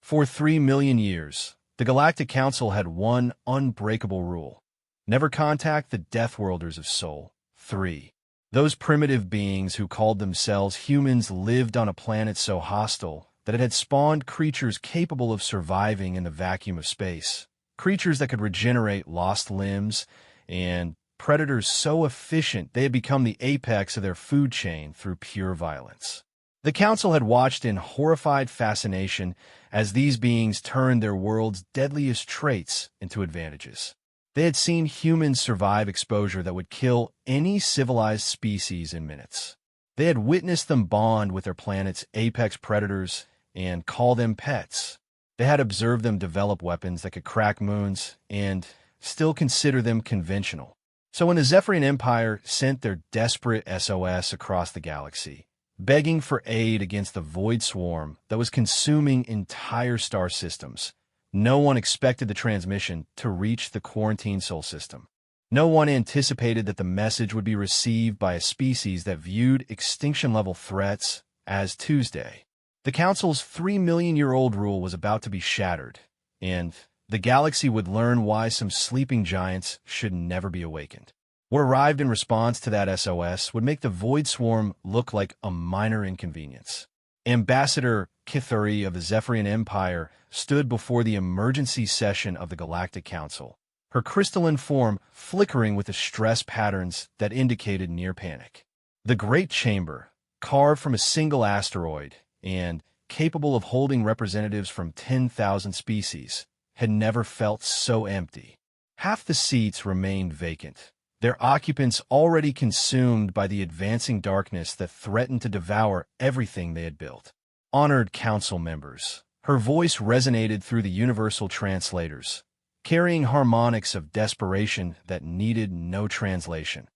For 3 million years, the Galactic Council had one unbreakable rule: never contact the Deathworlders of Sol. 3. Those primitive beings who called themselves humans lived on a planet so hostile that it had spawned creatures capable of surviving in the vacuum of space, creatures that could regenerate lost limbs, and predators so efficient they had become the apex of their food chain through pure violence. The Council had watched in horrified fascination as these beings turned their world's deadliest traits into advantages. They had seen humans survive exposure that would kill any civilized species in minutes. They had witnessed them bond with their planet's apex predators and call them pets. They had observed them develop weapons that could crack moons and still consider them conventional. So when the Zephyrian Empire sent their desperate SOS across the galaxy, begging for aid against the void swarm that was consuming entire star systems, no one expected the transmission to reach the quarantine Sol system. No one anticipated that the message would be received by a species that viewed extinction-level threats as Tuesday. The Council's 3-million-year-old rule was about to be shattered, and the galaxy would learn why some sleeping giants should never be awakened. What arrived in response to that SOS would make the Void Swarm look like a minor inconvenience. Ambassador Kithuri of the Zephyrian Empire stood before the emergency session of the Galactic Council, her crystalline form flickering with the stress patterns that indicated near panic. The Great Chamber, carved from a single asteroid and capable of holding representatives from 10,000 species, had never felt so empty. Half the seats remained vacant, their occupants already consumed by the advancing darkness that threatened to devour everything they had built. Honored council members, her voice resonated through the universal translators, carrying harmonics of desperation that needed no translation.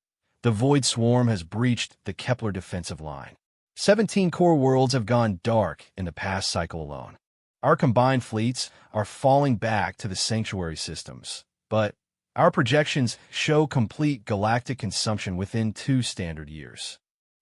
The Void Swarm has breached the Kepler defensive line. 17 core worlds have gone dark in the past cycle alone. Our combined fleets are falling back to the sanctuary systems, but our projections show complete galactic consumption within 2 standard years.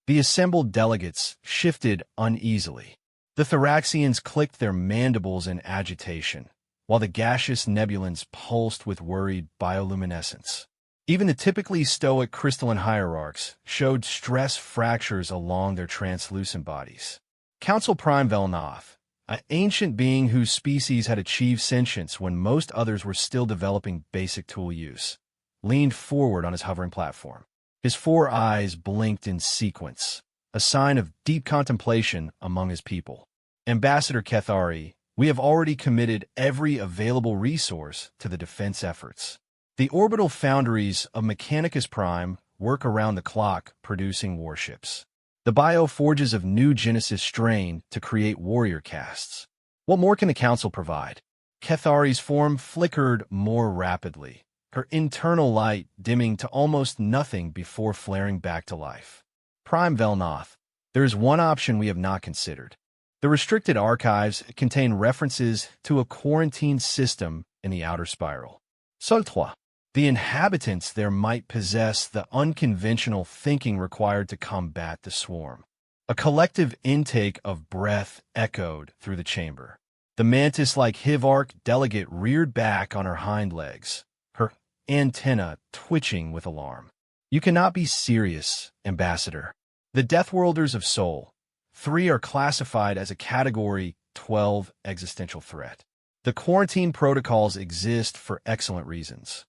The assembled delegates shifted uneasily. The Thoraxians clicked their mandibles in agitation, while the gaseous nebulans pulsed with worried bioluminescence. Even the typically stoic crystalline hierarchs showed stress fractures along their translucent bodies. Council Prime Velnoth, an ancient being whose species had achieved sentience when most others were still developing basic tool use, leaned forward on his hovering platform. His 4 eyes blinked in sequence, a sign of deep contemplation among his people. Ambassador Kethari, we have already committed every available resource to the defense efforts. The orbital foundries of Mechanicus Prime work around the clock producing warships. The bioforges of New Genesis strain to create warrior castes. What more can the Council provide? Kethari's form flickered more rapidly, her internal light dimming to almost nothing before flaring back to life. Prime Velnoth, there is one option we have not considered. The restricted archives contain references to a quarantine system in the outer spiral. Sol-3. The inhabitants there might possess the unconventional thinking required to combat the swarm. A collective intake of breath echoed through the chamber. The mantis-like Hivarch delegate reared back on her hind legs, her antenna twitching with alarm. You cannot be serious, Ambassador. The Deathworlders of Sol. 3 are classified as a Category 12 existential threat. The quarantine protocols exist for excellent reasons.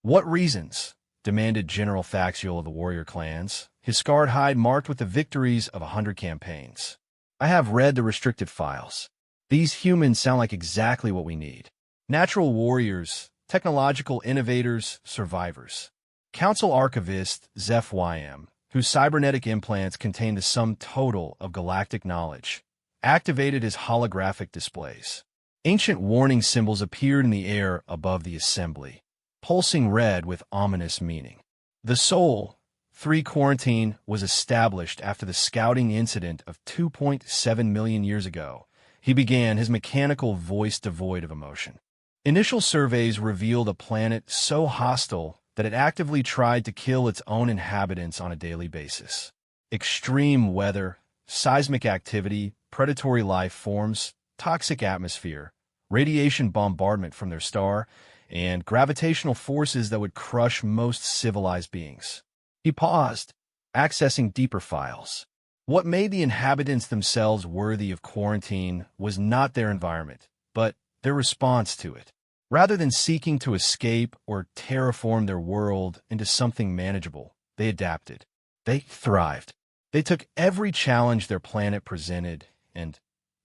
What reasons? Demanded General Thaxiel of the warrior clans, his scarred hide marked with the victories of 100 campaigns. I have read the restricted files. These humans sound like exactly what we need. Natural warriors, technological innovators, survivors. Council Archivist Zeph-YM, whose cybernetic implants contain the sum total of galactic knowledge, activated his holographic displays. Ancient warning symbols appeared in the air above the assembly, pulsing red with ominous meaning. The Sol 3 quarantine was established after the scouting incident of 2.7 million years ago. He began, his mechanical voice devoid of emotion. Initial surveys revealed a planet so hostile that it actively tried to kill its own inhabitants on a daily basis. Extreme weather, seismic activity, predatory life forms, toxic atmosphere, radiation bombardment from their star, and gravitational forces that would crush most civilized beings. He paused, accessing deeper files. What made the inhabitants themselves worthy of quarantine was not their environment, but their response to it. Rather than seeking to escape or terraform their world into something manageable, they adapted. They thrived. They took every challenge their planet presented and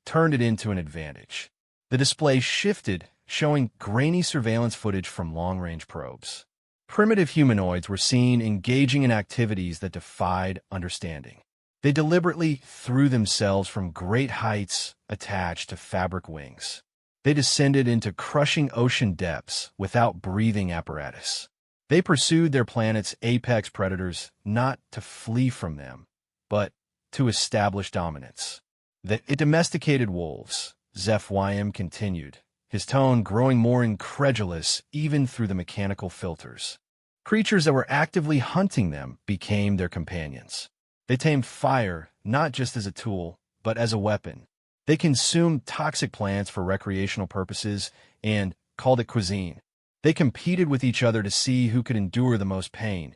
turned it into an advantage. The display shifted, showing grainy surveillance footage from long-range probes. Primitive humanoids were seen engaging in activities that defied understanding. They deliberately threw themselves from great heights attached to fabric wings. They descended into crushing ocean depths without breathing apparatus. They pursued their planet's apex predators not to flee from them, but to establish dominance. They domesticated wolves, HFY continued, his tone growing more incredulous even through the mechanical filters. Creatures that were actively hunting them became their companions. They tamed fire not just as a tool, but as a weapon. They consumed toxic plants for recreational purposes and called it cuisine. They competed with each other to see who could endure the most pain,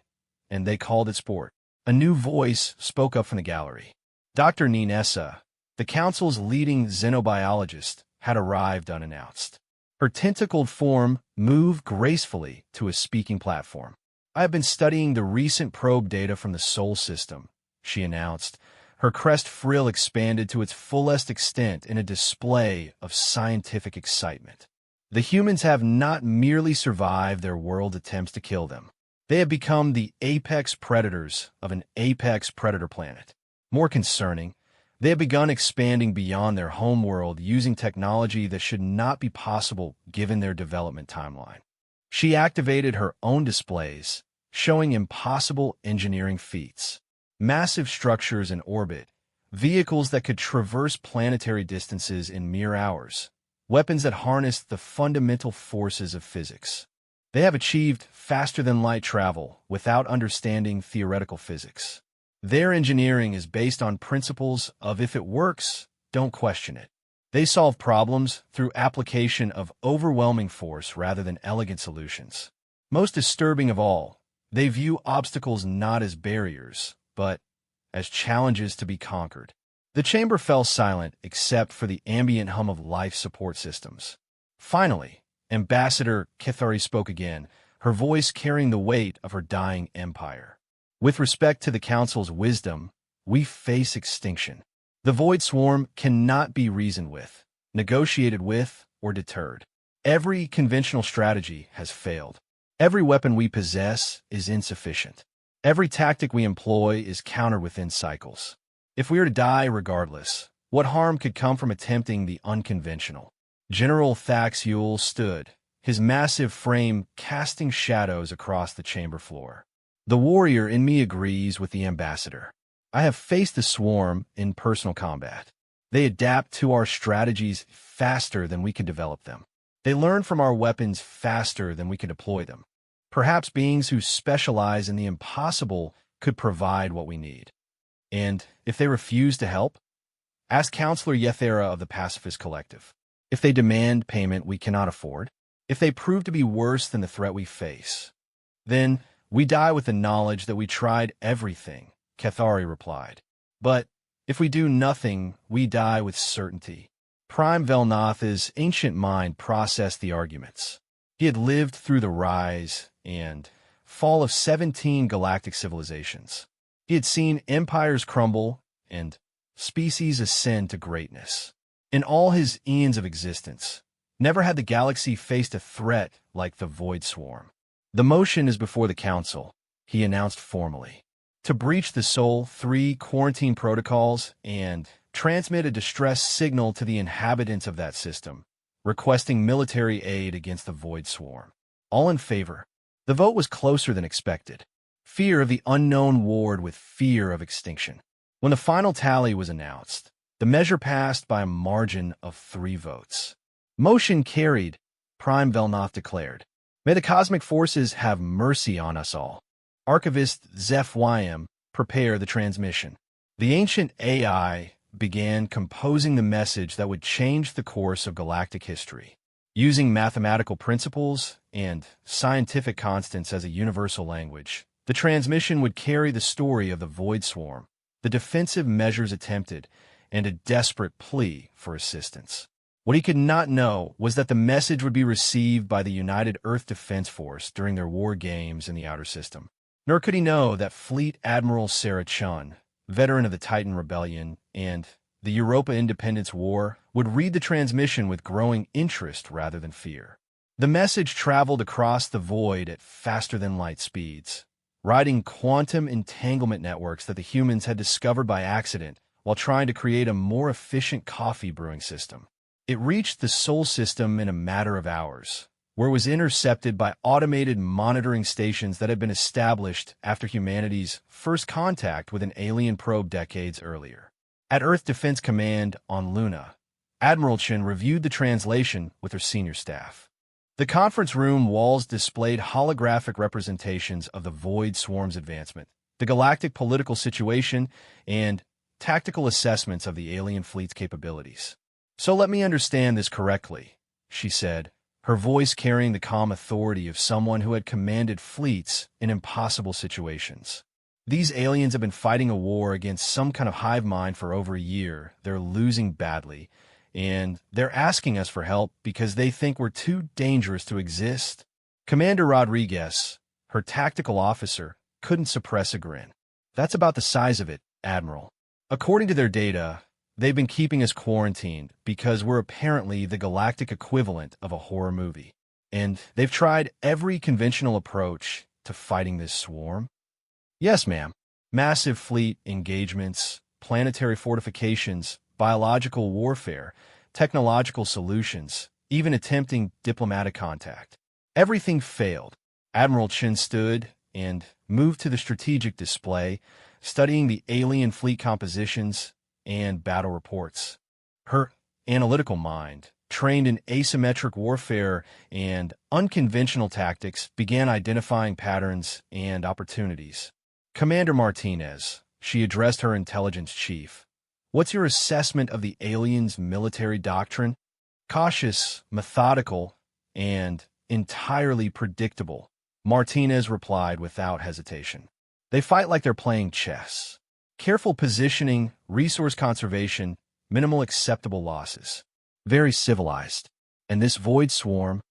and they called it sport. A new voice spoke up from the gallery. Dr. Ninessa, the council's leading xenobiologist, had arrived unannounced. Her tentacled form moved gracefully to a speaking platform. "I have been studying the recent probe data from the Sol system," she announced. Her crest frill expanded to its fullest extent in a display of scientific excitement. "The humans have not merely survived their world attempts to kill them. They have become the apex predators of an apex predator planet. More concerning, they have begun expanding beyond their homeworld using technology that should not be possible given their development timeline." She activated her own displays, showing impossible engineering feats. Massive structures in orbit, vehicles that could traverse planetary distances in mere hours, weapons that harnessed the fundamental forces of physics. They have achieved faster-than-light travel without understanding theoretical physics. Their engineering is based on principles of if it works, don't question it. They solve problems through application of overwhelming force rather than elegant solutions. Most disturbing of all, they view obstacles not as barriers, but as challenges to be conquered. The chamber fell silent except for the ambient hum of life support systems. Finally, Ambassador Kithari spoke again, her voice carrying the weight of her dying empire. "With respect to the Council's wisdom, we face extinction. The Void Swarm cannot be reasoned with, negotiated with, or deterred. Every conventional strategy has failed. Every weapon we possess is insufficient. Every tactic we employ is countered within cycles. If we are to die regardless, what harm could come from attempting the unconventional?" General Thaxiul stood, his massive frame casting shadows across the chamber floor. "The warrior in me agrees with the ambassador. I have faced the swarm in personal combat. They adapt to our strategies faster than we can develop them. They learn from our weapons faster than we can deploy them. Perhaps beings who specialize in the impossible could provide what we need. And if they refuse to help? Ask Counselor Yethera of the Pacifist Collective. If they demand payment we cannot afford? If they prove to be worse than the threat we face? Then we die with the knowledge that we tried everything," Kethari replied. "But if we do nothing, we die with certainty." Prime Velnath's ancient mind processed the arguments. He had lived through the rise and fall of 17 galactic civilizations. He had seen empires crumble and species ascend to greatness. In all his eons of existence, never had the galaxy faced a threat like the Void Swarm. "The motion is before the Council," he announced formally. "To breach the Sol 3 quarantine protocols and transmit a distress signal to the inhabitants of that system, requesting military aid against the Void Swarm. All in favor." The vote was closer than expected. Fear of the unknown warred with fear of extinction. When the final tally was announced, the measure passed by a margin of 3 votes. "Motion carried," Prime Velnath declared. "May the cosmic forces have mercy on us all." Archivist ZFYM prepare the transmission. The ancient AI began composing the message that would change the course of galactic history. Using mathematical principles and scientific constants as a universal language, the transmission would carry the story of the Void Swarm, the defensive measures attempted, and a desperate plea for assistance. What he could not know was that the message would be received by the United Earth Defense Force during their war games in the Outer System. Nor could he know that Fleet Admiral Sarah Chun, veteran of the Titan Rebellion and the Europa Independence War, would read the transmission with growing interest rather than fear. The message traveled across the void at faster-than-light speeds, riding quantum entanglement networks that the humans had discovered by accident while trying to create a more efficient coffee brewing system. It reached the Sol system in a matter of hours, where it was intercepted by automated monitoring stations that had been established after humanity's first contact with an alien probe decades earlier. At Earth Defense Command on Luna, Admiral Chen reviewed the translation with her senior staff. The conference room walls displayed holographic representations of the Void Swarm's advancement, the galactic political situation, and tactical assessments of the alien fleet's capabilities. "So let me understand this correctly," she said, her voice carrying the calm authority of someone who had commanded fleets in impossible situations. "These aliens have been fighting a war against some kind of hive mind for over a year. They're losing badly, and they're asking us for help because they think we're too dangerous to exist." Commander Rodriguez, her tactical officer, couldn't suppress a grin. "That's about the size of it, Admiral. According to their data, they've been keeping us quarantined because we're apparently the galactic equivalent of a horror movie. And they've tried every conventional approach to fighting this swarm." "Yes, ma'am. Massive fleet engagements, planetary fortifications, biological warfare, technological solutions, even attempting diplomatic contact. Everything failed." Admiral Chen stood and moved to the strategic display, studying the alien fleet compositions and battle reports. Her analytical mind, trained in asymmetric warfare and unconventional tactics, began identifying patterns and opportunities. "Commander Martinez," she addressed her intelligence chief, "what's your assessment of the aliens' military doctrine?" "Cautious, methodical, and entirely predictable," Martinez replied without hesitation. "They fight like they're playing chess. Careful positioning, resource conservation, minimal acceptable losses. Very civilized. And this Void Swarm,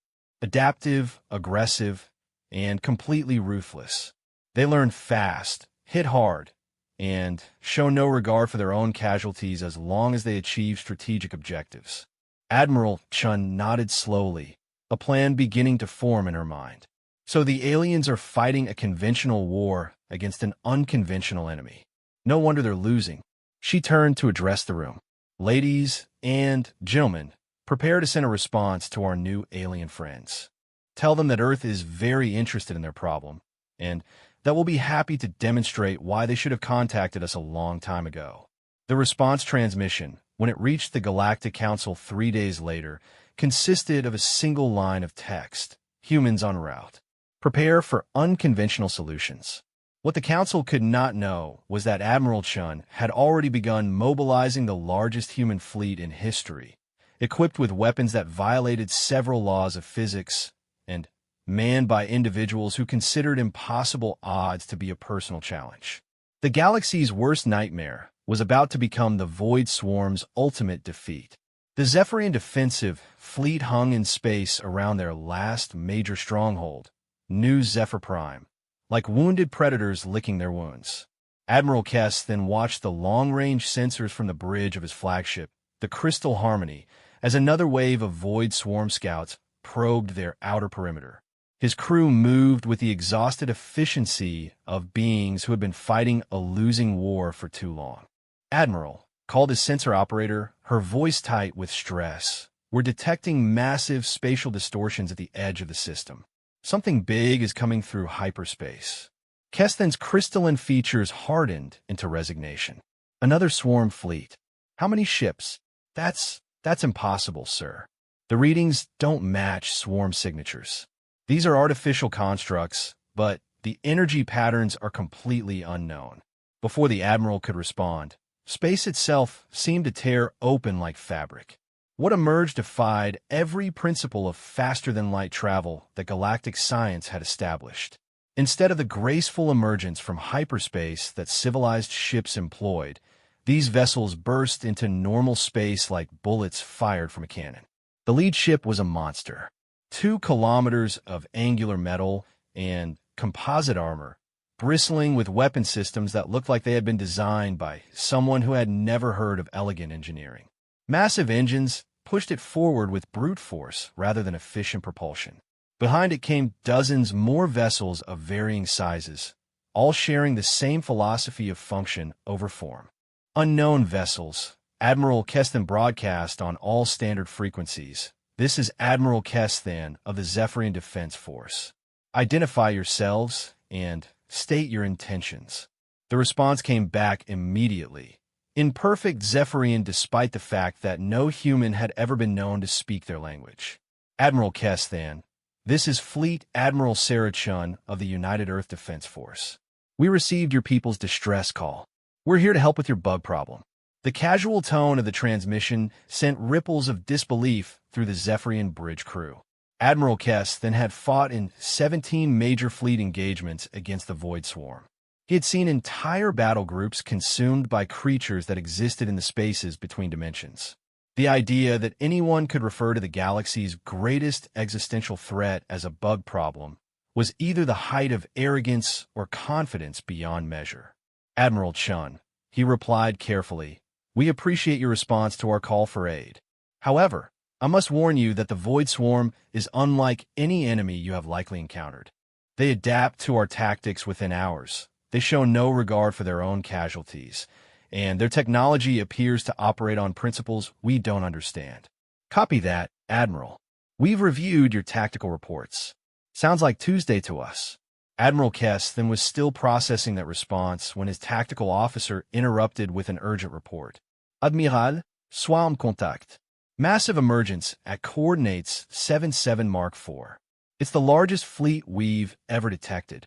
adaptive, aggressive, and completely ruthless. They learn fast, hit hard, and show no regard for their own casualties as long as they achieve strategic objectives." Admiral Chun nodded slowly, a plan beginning to form in her mind. "So the aliens are fighting a conventional war against an unconventional enemy. No wonder they're losing." She turned to address the room. "Ladies and gentlemen, prepare to send a response to our new alien friends. Tell them that Earth is very interested in their problem, and that we'll be happy to demonstrate why they should have contacted us a long time ago." The response transmission, when it reached the Galactic Council 3 days later, consisted of a single line of text: "Humans en route. Prepare for unconventional solutions." What the Council could not know was that Admiral Chun had already begun mobilizing the largest human fleet in history, equipped with weapons that violated several laws of physics and manned by individuals who considered impossible odds to be a personal challenge. The galaxy's worst nightmare was about to become the Void Swarm's ultimate defeat. The Zephyrian defensive fleet hung in space around their last major stronghold, New Zephyr Prime, like wounded predators licking their wounds. Admiral Kess then watched the long-range sensors from the bridge of his flagship, the Crystal Harmony, as another wave of Void Swarm scouts probed their outer perimeter. His crew moved with the exhausted efficiency of beings who had been fighting a losing war for too long. "Admiral," called his sensor operator, her voice tight with stress, "we're detecting massive spatial distortions at the edge of the system. Something big is coming through hyperspace." Kesten's crystalline features hardened into resignation. "Another swarm fleet. How many ships?" That's impossible, sir. The readings don't match swarm signatures. These are artificial constructs, but the energy patterns are completely unknown." Before the Admiral could respond, space itself seemed to tear open like fabric. What emerged defied every principle of faster-than-light travel that galactic science had established. Instead of the graceful emergence from hyperspace that civilized ships employed, these vessels burst into normal space like bullets fired from a cannon. The lead ship was a monster. 2 kilometers of angular metal and composite armor, bristling with weapon systems that looked like they had been designed by someone who had never heard of elegant engineering. Massive engines pushed it forward with brute force rather than efficient propulsion. Behind it came dozens more vessels of varying sizes, all sharing the same philosophy of function over form. Unknown vessels. Admiral Kestan broadcast on all standard frequencies. This is Admiral Kestan of the Zephyrian Defense Force. Identify yourselves and state your intentions. The response came back immediately, in perfect Zephyrian despite the fact that no human had ever been known to speak their language. Admiral Kestan, this is Fleet Admiral Sarah Chun of the United Earth Defense Force. We received your people's distress call. We're here to help with your bug problem. The casual tone of the transmission sent ripples of disbelief through the Zephyrian bridge crew. Admiral Kess then had fought in 17 major fleet engagements against the Void Swarm. He had seen entire battle groups consumed by creatures that existed in the spaces between dimensions. The idea that anyone could refer to the galaxy's greatest existential threat as a bug problem was either the height of arrogance or confidence beyond measure. Admiral Chun, he replied carefully, we appreciate your response to our call for aid. However, I must warn you that the Void Swarm is unlike any enemy you have likely encountered. They adapt to our tactics within hours. They show no regard for their own casualties, and their technology appears to operate on principles we don't understand. Copy that, Admiral. We've reviewed your tactical reports. Sounds like Tuesday to us. Admiral Kess then was still processing that response when his tactical officer interrupted with an urgent report. Admiral, sois en contact. Massive emergence at coordinates 77 Mark IV. It's the largest fleet we've ever detected.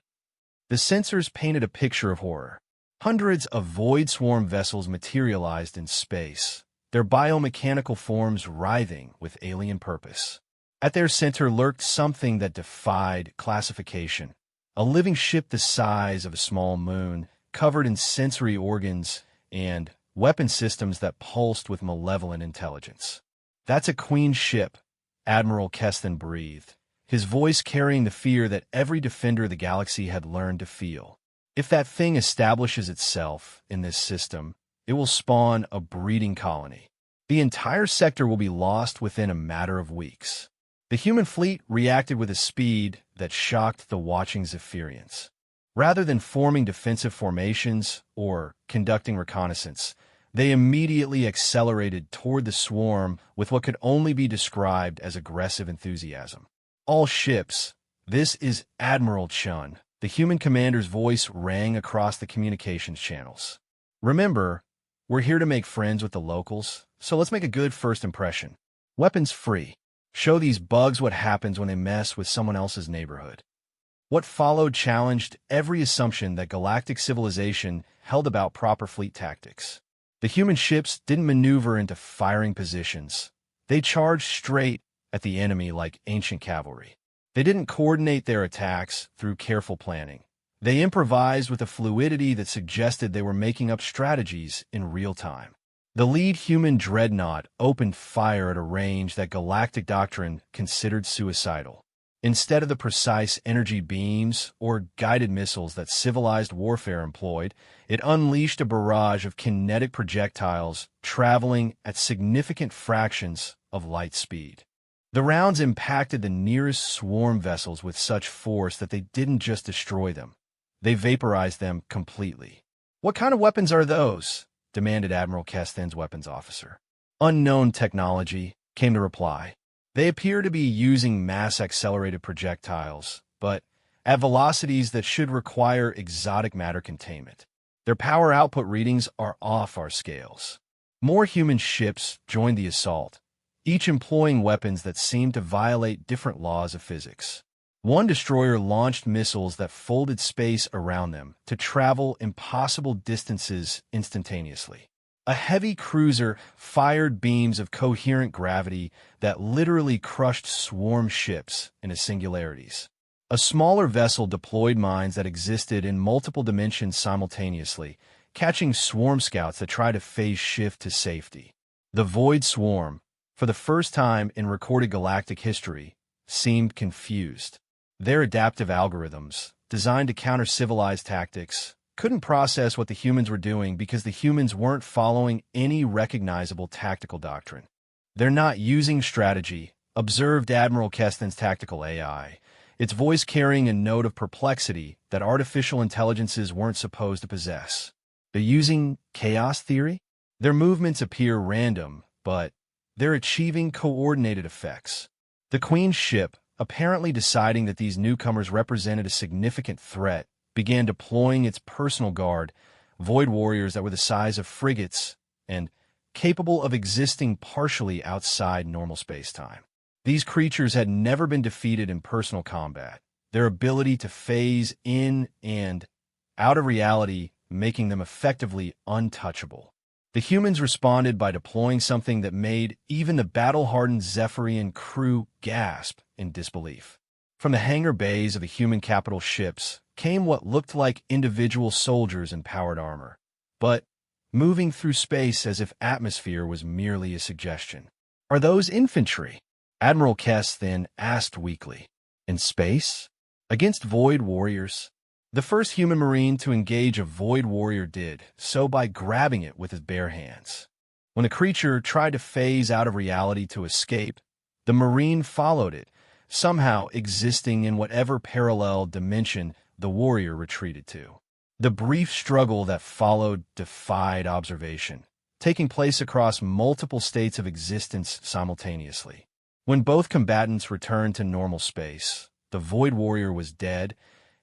The sensors painted a picture of horror. Hundreds of Void Swarm vessels materialized in space, their biomechanical forms writhing with alien purpose. At their center lurked something that defied classification. A living ship the size of a small moon, covered in sensory organs and weapon systems that pulsed with malevolent intelligence. That's a Queen ship, Admiral Keston breathed, his voice carrying the fear that every defender of the galaxy had learned to feel. If that thing establishes itself in this system, it will spawn a breeding colony. The entire sector will be lost within a matter of weeks. The human fleet reacted with a speed that shocked the watching Zephyrians. Rather than forming defensive formations or conducting reconnaissance, they immediately accelerated toward the swarm with what could only be described as aggressive enthusiasm. All ships, this is Admiral Chun. The human commander's voice rang across the communications channels. Remember, we're here to make friends with the locals, so let's make a good first impression. Weapons free. Show these bugs what happens when they mess with someone else's neighborhood. What followed challenged every assumption that galactic civilization held about proper fleet tactics. The human ships didn't maneuver into firing positions. They charged straight at the enemy like ancient cavalry. They didn't coordinate their attacks through careful planning. They improvised with a fluidity that suggested they were making up strategies in real time. The lead human dreadnought opened fire at a range that galactic doctrine considered suicidal. Instead of the precise energy beams or guided missiles that civilized warfare employed, it unleashed a barrage of kinetic projectiles traveling at significant fractions of light speed. The rounds impacted the nearest swarm vessels with such force that they didn't just destroy them. They vaporized them completely. "What kind of weapons are those?" demanded Admiral Kesten's weapons officer. "Unknown technology," came the reply. "They appear to be using mass-accelerated projectiles, but at velocities that should require exotic matter containment. Their power output readings are off our scales." More human ships joined the assault, each employing weapons that seemed to violate different laws of physics. One destroyer launched missiles that folded space around them to travel impossible distances instantaneously. A heavy cruiser fired beams of coherent gravity that literally crushed swarm ships into singularities. A smaller vessel deployed mines that existed in multiple dimensions simultaneously, catching swarm scouts that tried to phase shift to safety. The Void Swarm, for the first time in recorded galactic history, seemed confused. Their adaptive algorithms, designed to counter civilized tactics, couldn't process what the humans were doing because the humans weren't following any recognizable tactical doctrine. "They're not using strategy," observed Admiral Keston's tactical AI, its voice carrying a note of perplexity that artificial intelligences weren't supposed to possess. "They're using chaos theory? Their movements appear random, but they're achieving coordinated effects." The Queen's ship, apparently deciding that these newcomers represented a significant threat, began deploying its personal guard, void warriors that were the size of frigates and capable of existing partially outside normal space-time. These creatures had never been defeated in personal combat, their ability to phase in and out of reality making them effectively untouchable. The humans responded by deploying something that made even the battle-hardened Zephyrian crew gasp in disbelief. From the hangar bays of the human capital ships came what looked like individual soldiers in powered armor, but moving through space as if atmosphere was merely a suggestion. "Are those infantry?" Admiral Kess then asked weakly. "In space? Against Void Warriors?" The first human marine to engage a Void Warrior did so by grabbing it with his bare hands. When the creature tried to phase out of reality to escape, the marine followed it, somehow existing in whatever parallel dimension the warrior retreated to. The brief struggle that followed defied observation, taking place across multiple states of existence simultaneously. When both combatants returned to normal space, the Void Warrior was dead,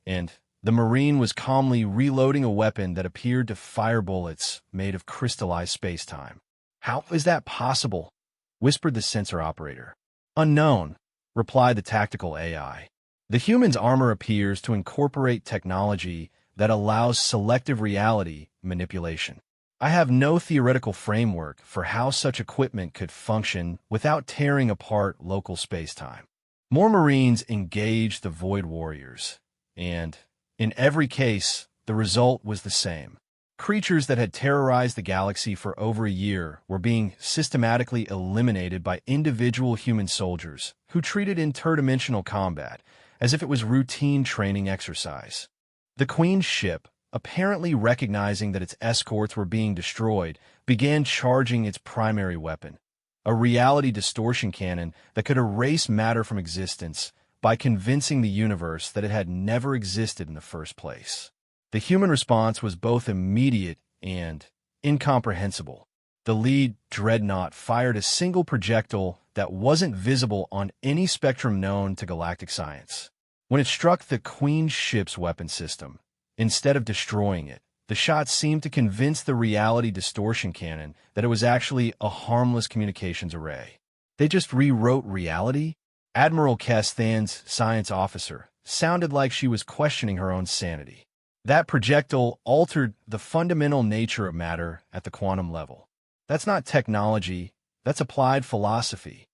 and the Marine was calmly reloading a weapon that appeared to fire bullets made of crystallized space-time. "How is that possible?" whispered the sensor operator. "Unknown," replied the tactical AI. "The human's armor appears to incorporate technology that allows selective reality manipulation. I have no theoretical framework for how such equipment could function without tearing apart local space-time." More Marines engaged the Void Warriors, and in every case, the result was the same. Creatures that had terrorized the galaxy for over a year were being systematically eliminated by individual human soldiers who treated interdimensional combat as if it was routine training exercise. The Queen's ship, apparently recognizing that its escorts were being destroyed, began charging its primary weapon, a reality distortion cannon that could erase matter from existence by convincing the universe that it had never existed in the first place. The human response was both immediate and incomprehensible. The lead dreadnought fired a single projectile that wasn't visible on any spectrum known to galactic science. When it struck the Queen's ship's weapon system, instead of destroying it, the shot seemed to convince the reality distortion cannon that it was actually a harmless communications array. "They just rewrote reality?" Admiral Casthan's science officer sounded like she was questioning her own sanity. "That projectile altered the fundamental nature of matter at the quantum level. That's not technology, that's applied philosophy."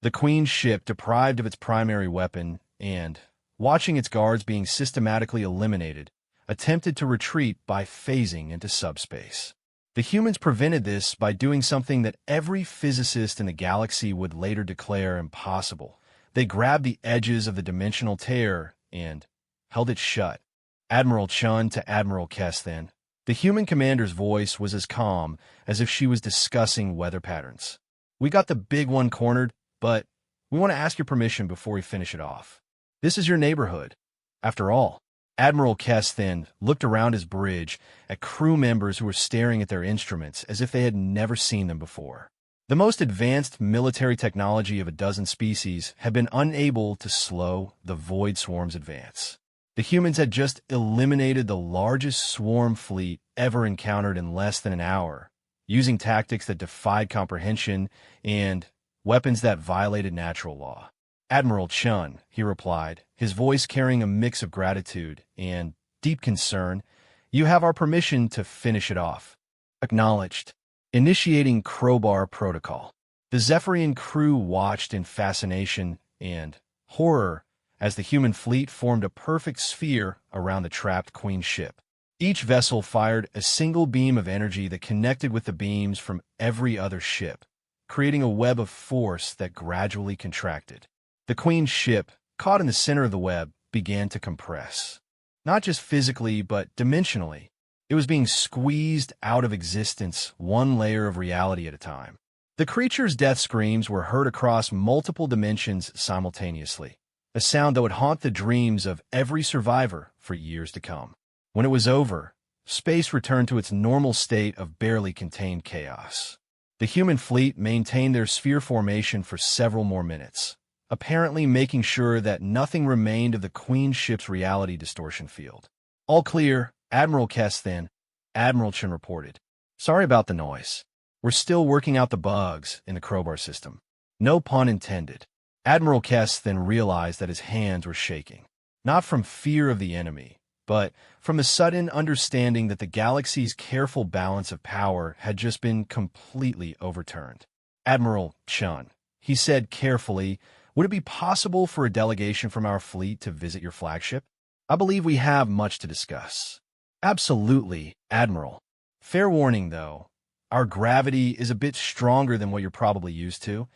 The Queen's ship, deprived of its primary weapon and watching its guards being systematically eliminated, attempted to retreat by phasing into subspace. The humans prevented this by doing something that every physicist in the galaxy would later declare impossible. They grabbed the edges of the dimensional tear and held it shut. Admiral Chun to Admiral Kesthan. The human commander's voice was as calm as if she was discussing weather patterns. "We got the big one cornered, but we want to ask your permission before we finish it off. This is your neighborhood. After all." Admiral Kesthan looked around his bridge at crew members who were staring at their instruments as if they had never seen them before. The most advanced military technology of a dozen species had been unable to slow the Void Swarm's advance. The humans had just eliminated the largest swarm fleet ever encountered in less than an hour, using tactics that defied comprehension and weapons that violated natural law. "Admiral Chun," he replied, his voice carrying a mix of gratitude and deep concern, "you have our permission to finish it off." "Acknowledged." Initiating Crowbar Protocol. The Zephyrian crew watched in fascination and horror as the human fleet formed a perfect sphere around the trapped Queen ship. Each vessel fired a single beam of energy that connected with the beams from every other ship, creating a web of force that gradually contracted. The Queen's ship, caught in the center of the web, began to compress. Not just physically, but dimensionally. It was being squeezed out of existence, one layer of reality at a time. The creature's death screams were heard across multiple dimensions simultaneously, a sound that would haunt the dreams of every survivor for years to come. When it was over, space returned to its normal state of barely contained chaos. The human fleet maintained their sphere formation for several more minutes, apparently making sure that nothing remained of the Queen ship's reality distortion field. All clear, Admiral Kesthan, Admiral Chen reported. Sorry about the noise. We're still working out the bugs in the crowbar system. No pun intended. Admiral Kest then realized that his hands were shaking, not from fear of the enemy, but from the sudden understanding that the galaxy's careful balance of power had just been completely overturned. Admiral Chun, he said carefully, would it be possible for a delegation from our fleet to visit your flagship? I believe we have much to discuss. Absolutely, Admiral. Fair warning, though. Our gravity is a bit stronger than what you're probably used to,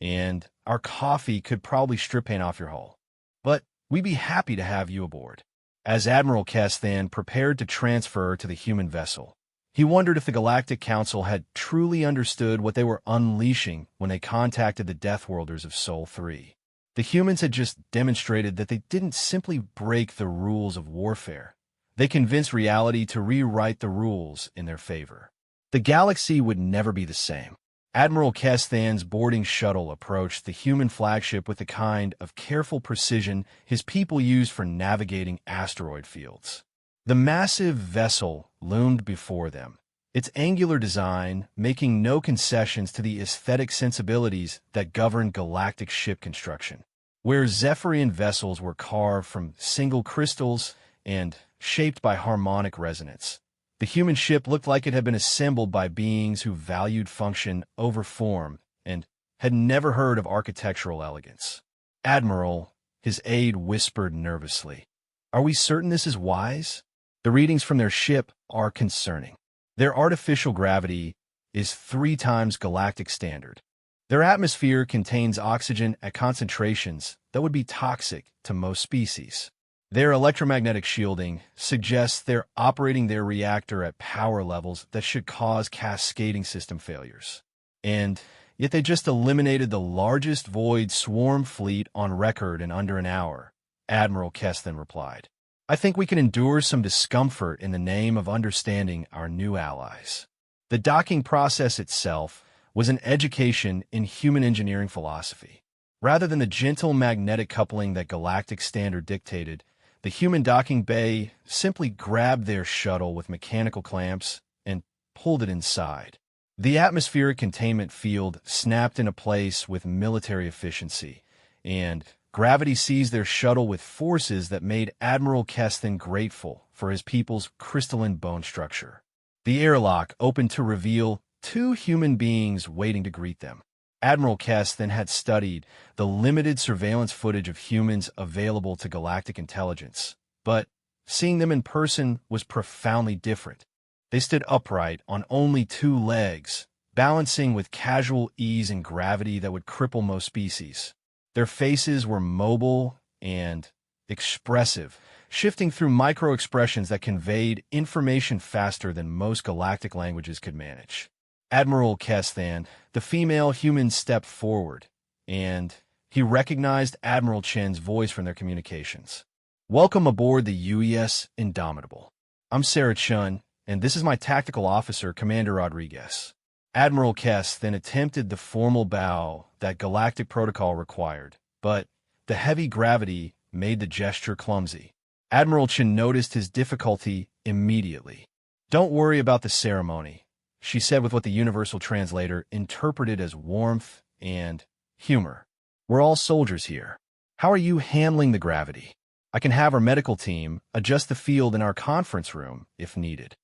and our coffee could probably strip paint off your hull. But we'd be happy to have you aboard. As Admiral Kesthan prepared to transfer to the human vessel, he wondered if the Galactic Council had truly understood what they were unleashing when they contacted the Deathworlders of Sol 3. The humans had just demonstrated that they didn't simply break the rules of warfare. They convinced reality to rewrite the rules in their favor. The galaxy would never be the same. Admiral Kesthan's boarding shuttle approached the human flagship with the kind of careful precision his people used for navigating asteroid fields. The massive vessel loomed before them, its angular design making no concessions to the aesthetic sensibilities that govern galactic ship construction. Where Zephyrian vessels were carved from single crystals and shaped by harmonic resonance, the human ship looked like it had been assembled by beings who valued function over form and had never heard of architectural elegance. Admiral, his aide whispered nervously, are we certain this is wise? The readings from their ship are concerning. Their artificial gravity is 3 times galactic standard. Their atmosphere contains oxygen at concentrations that would be toxic to most species. Their electromagnetic shielding suggests they're operating their reactor at power levels that should cause cascading system failures. And yet they just eliminated the largest void swarm fleet on record in under an hour, Admiral Kesthan replied. I think we can endure some discomfort in the name of understanding our new allies. The docking process itself was an education in human engineering philosophy. Rather than the gentle magnetic coupling that galactic standard dictated, the human docking bay simply grabbed their shuttle with mechanical clamps and pulled it inside. The atmospheric containment field snapped into place with military efficiency, and gravity seized their shuttle with forces that made Admiral Kesthan grateful for his people's crystalline bone structure. The airlock opened to reveal 2 human beings waiting to greet them. Admiral Kesthan had studied the limited surveillance footage of humans available to galactic intelligence, but seeing them in person was profoundly different. They stood upright on only 2 legs, balancing with casual ease and gravity that would cripple most species. Their faces were mobile and expressive, shifting through micro-expressions that conveyed information faster than most galactic languages could manage. Admiral Kesthan, the female human, stepped forward, and he recognized Admiral Chen's voice from their communications. Welcome aboard the UES Indomitable. I'm Sarah Chun, and this is my tactical officer, Commander Rodriguez. Admiral Kest then attempted the formal bow that galactic protocol required, but the heavy gravity made the gesture clumsy. Admiral Chen noticed his difficulty immediately. Don't worry about the ceremony, she said with what the universal translator interpreted as warmth and humor. We're all soldiers here. How are you handling the gravity? I can have our medical team adjust the field in our conference room if needed.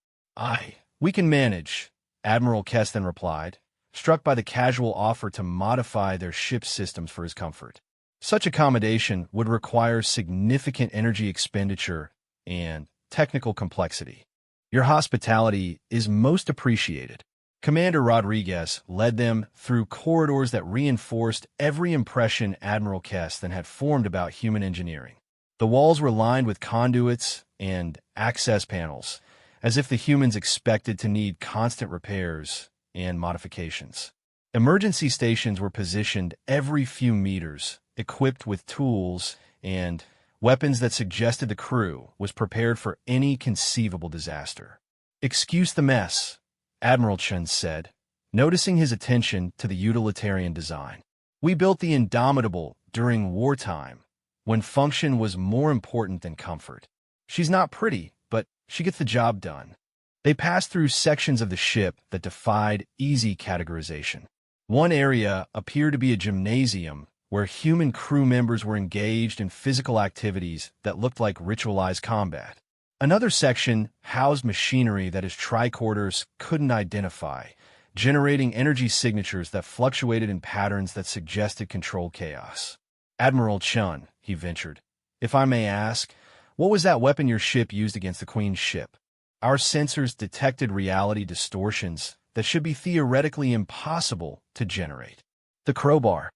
We can manage, Admiral Keston replied, struck by the casual offer to modify their ship's systems for his comfort. Such accommodation would require significant energy expenditure and technical complexity. Your hospitality is most appreciated. Commander Rodriguez led them through corridors that reinforced every impression Admiral Keston had formed about human engineering. The walls were lined with conduits and access panels, as if the humans expected to need constant repairs and modifications. Emergency stations were positioned every few meters, equipped with tools and weapons that suggested the crew was prepared for any conceivable disaster. "Excuse the mess," Admiral Chun said, noticing his attention to the utilitarian design. "We built the Indomitable during wartime, when function was more important than comfort. She's not pretty, but she gets the job done." They passed through sections of the ship that defied easy categorization. One area appeared to be a gymnasium where human crew members were engaged in physical activities that looked like ritualized combat. Another section housed machinery that his tricorders couldn't identify, generating energy signatures that fluctuated in patterns that suggested controlled chaos. "Admiral Chun," he ventured, "if I may ask, what was that weapon your ship used against the Queen's ship?" "Our sensors detected reality distortions that should be theoretically impossible to generate." "The crowbar."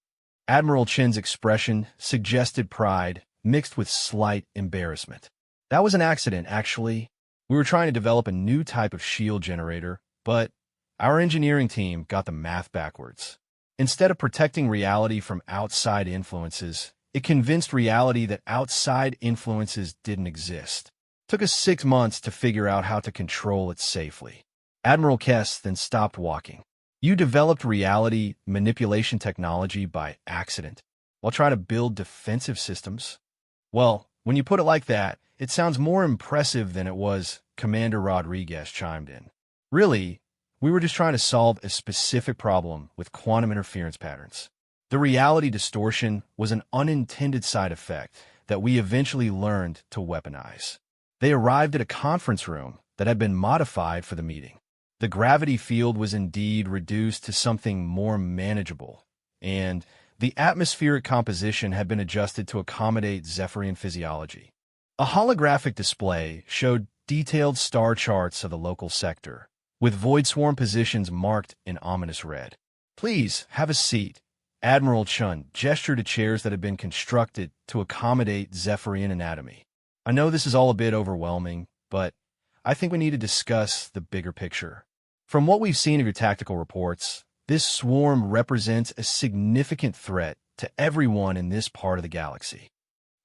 Admiral Chen's expression suggested pride mixed with slight embarrassment. "That was an accident, actually. We were trying to develop a new type of shield generator, but our engineering team got the math backwards. Instead of protecting reality from outside influences, it convinced reality that outside influences didn't exist. Took us 6 months to figure out how to control it safely." Admiral Kess then stopped walking. "You developed reality manipulation technology by accident, while trying to build defensive systems?" "Well, when you put it like that, it sounds more impressive than it was," Commander Rodriguez chimed in. "Really, we were just trying to solve a specific problem with quantum interference patterns. The reality distortion was an unintended side effect that we eventually learned to weaponize." They arrived at a conference room that had been modified for the meeting. The gravity field was indeed reduced to something more manageable, and the atmospheric composition had been adjusted to accommodate Zephyrian physiology. A holographic display showed detailed star charts of the local sector, with void swarm positions marked in ominous red. "Please, have a seat." Admiral Chun gestured to chairs that had been constructed to accommodate Zephyrian anatomy. "I know this is all a bit overwhelming, but I think we need to discuss the bigger picture. From what we've seen of your tactical reports, this swarm represents a significant threat to everyone in this part of the galaxy."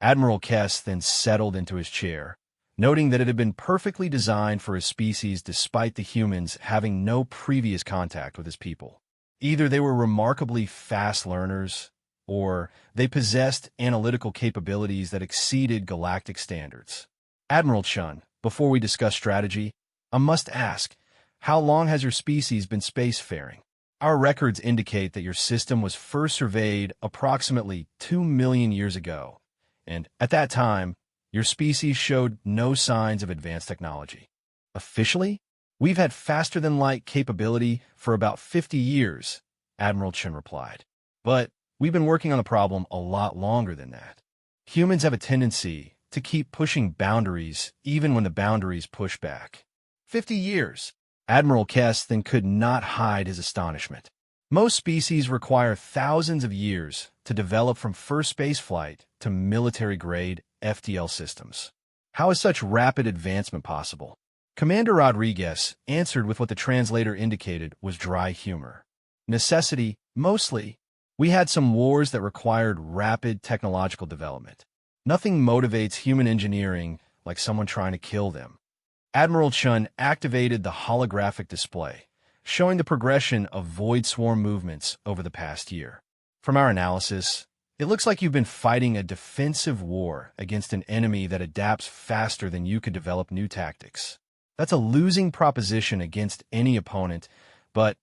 Admiral Kess then settled into his chair, noting that it had been perfectly designed for his species despite the humans having no previous contact with his people. Either they were remarkably fast learners, or they possessed analytical capabilities that exceeded galactic standards. "Admiral Chun, before we discuss strategy, I must ask, how long has your species been spacefaring? Our records indicate that your system was first surveyed approximately 2 million years ago, and at that time, your species showed no signs of advanced technology." "Officially, we've had faster-than-light capability for about 50 years, Admiral Chun replied. "But we've been working on the problem a lot longer than that. Humans have a tendency to keep pushing boundaries even when the boundaries push back." 50 years. Admiral Kess then could not hide his astonishment. Most species require thousands of years to develop from first spaceflight to military-grade FTL systems. How is such rapid advancement possible? Commander Rodriguez answered with what the translator indicated was dry humor. "Necessity, mostly. We had some wars that required rapid technological development. Nothing motivates human engineering like someone trying to kill them." Admiral Chun activated the holographic display, showing the progression of void swarm movements over the past year. "From our analysis, it looks like you've been fighting a defensive war against an enemy that adapts faster than you could develop new tactics. That's a losing proposition against any opponent, but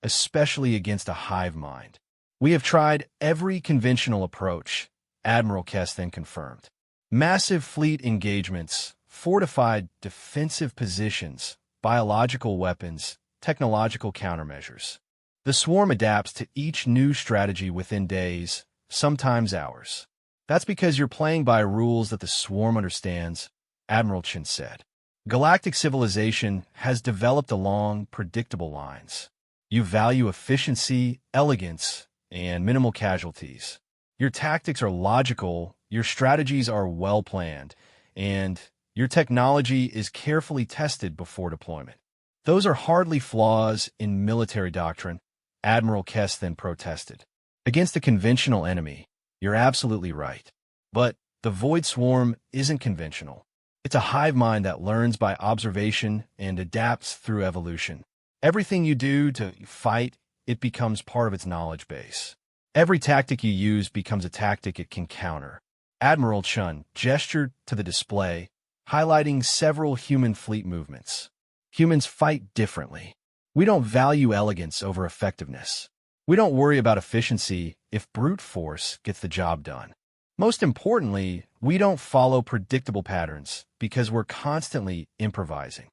especially against a hive mind. We have tried every conventional approach," Admiral Kess then confirmed. "Massive fleet engagements, fortified defensive positions, biological weapons, technological countermeasures. The swarm adapts to each new strategy within days, sometimes hours. That's because you're playing by rules that the swarm understands, Admiral Chin said. Galactic civilization has developed along predictable lines. You value efficiency, elegance, and minimal casualties. Your tactics are logical, your strategies are well-planned, and your technology is carefully tested before deployment. Those are hardly flaws in military doctrine, Admiral Kess then protested. Against a conventional enemy, you're absolutely right. But the Void Swarm isn't conventional. It's a hive mind that learns by observation and adapts through evolution. Everything you do to fight, it becomes part of its knowledge base. Every tactic you use becomes a tactic it can counter. Admiral Chun gestured to the display, highlighting several human fleet movements. Humans fight differently. We don't value elegance over effectiveness. We don't worry about efficiency if brute force gets the job done. Most importantly, we don't follow predictable patterns because we're constantly improvising.